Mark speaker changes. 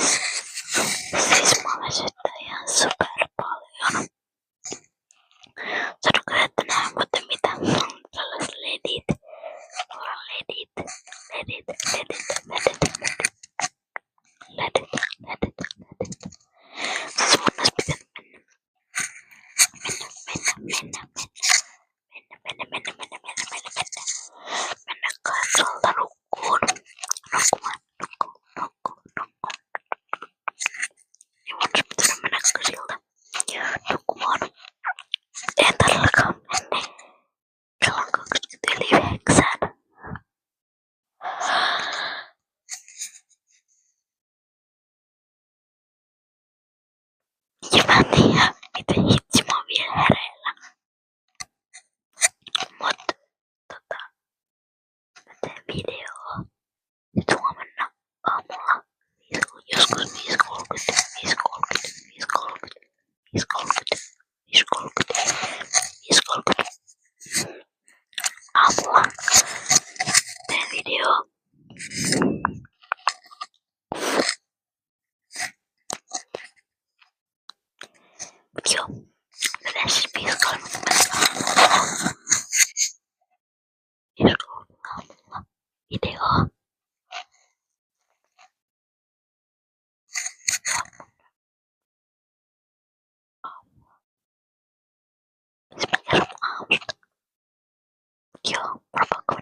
Speaker 1: Siis mä väsyttää ihan super paljon. Sanoiko, että nää muuten mitä? Sellaiset ledit. Siis mun olisi pitänyt mennä 8 nukkumaan. Niin mun olisi pitänyt mennä 8 nukkumaan. En todellakaan mene. Kello on 29. Ja mä en tiedä, miten hitsi mä oon vielä hereillä. Mut mä teen videoa nyt huomenna aamulla. Joskus 5.30 aamulla teen videoa. Joo, mä teen siis 5.30 aamulla videoa. Siis mä kerron aamusta. Joo, mä pakko